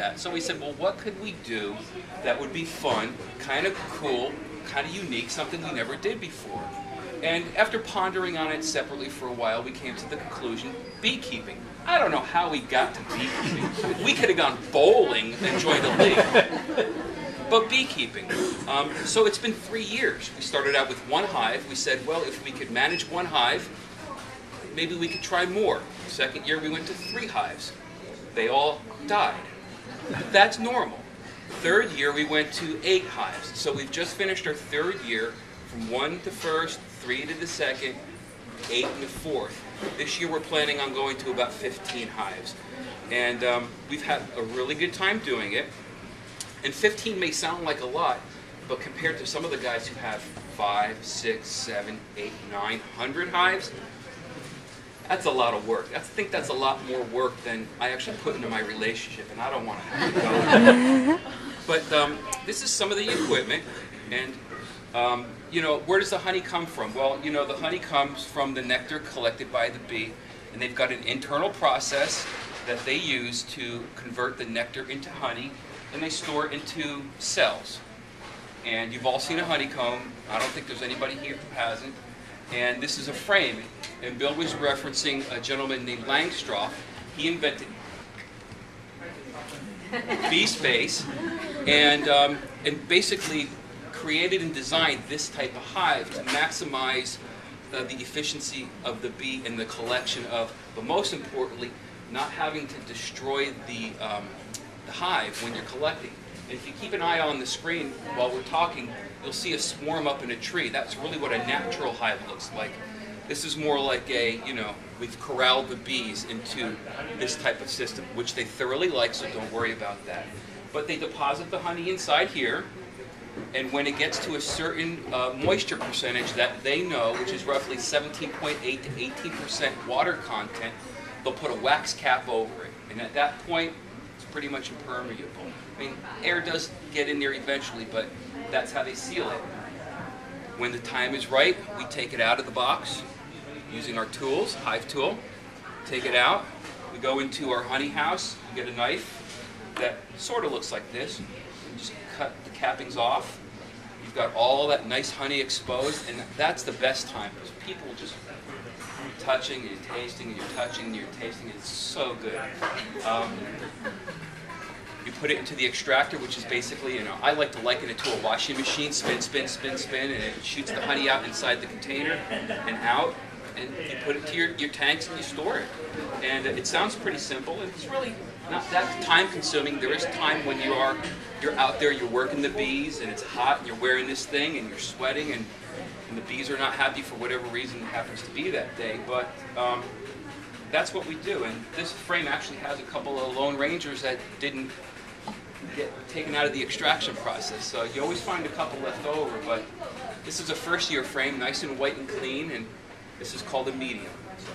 that. So we said, well, what could we do that would be fun, kind of cool, kind of unique, something we never did before? And after pondering on it separately for a while, we came to the conclusion, beekeeping. I don't know how we got to beekeeping. We could have gone bowling and joined a league. But beekeeping. So it's been 3 years. We started out with 1 hive. We said, well, if we could manage 1 hive, maybe we could try more. Second year, we went to 3 hives. They all died. That's normal. Third year, we went to 8 hives. So we've just finished our 3rd year, from 1 to 1st, 3 to the 2nd, 8 in the 4th. This year, we're planning on going to about 15 hives. And we've had a really good time doing it. And 15 may sound like a lot, but compared to some of the guys who have 5, 6, 7, 8, 9, 100 hives, that's a lot of work. I think that's a lot more work than I actually put into my relationship, and I don't want to have to go. But this is some of the equipment, and you know, where does the honey come from? Well, you know, the honey comes from the nectar collected by the bee, and they've got an internal process that they use to convert the nectar into honey, and they store it into cells. And you've all seen a honeycomb. I don't think there's anybody here who hasn't. And this is a frame. And Bill was referencing a gentleman named Langstroth. He invented bee space and basically created and designed this type of hive to maximize the efficiency of the bee in the collection of, but most importantly, not having to destroy the hive when you're collecting. And if you keep an eye on the screen while we're talking, you'll see a swarm up in a tree. That's really what a natural hive looks like. This is more like a, you know, we've corralled the bees into this type of system, which they thoroughly like, so don't worry about that. But they deposit the honey inside here, and when it gets to a certain moisture percentage that they know, which is roughly 17.8 to 18% water content, they'll put a wax cap over it. And at that point, it's pretty much impermeable. I mean, air does get in there eventually, but that's how they seal it. When the time is right, we take it out of the box using our tools, hive tool. Take it out. We go into our honey house. We get a knife that sort of looks like this. We just cut the cappings off. You've got all that nice honey exposed, and that's the best time because people just touching and tasting, and you're touching and you're tasting. It's so good. You put it into the extractor, which is basically, you know, I like to liken it to a washing machine. Spin, spin, spin, spin, and it shoots the honey out inside the container and out. And you put it to your tanks and you store it. And it sounds pretty simple, and it's really not that time-consuming. There is time when you're out there, you're working the bees, and it's hot, and you're wearing this thing, and you're sweating, and the bees are not happy for whatever reason it happens to be that day. But that's what we do. And this frame actually has a couple of Lone Rangers that didn't get taken out of the extraction process. So you always find a couple left over, but this is a first-year frame, nice and white and clean, and this is called a medium. So.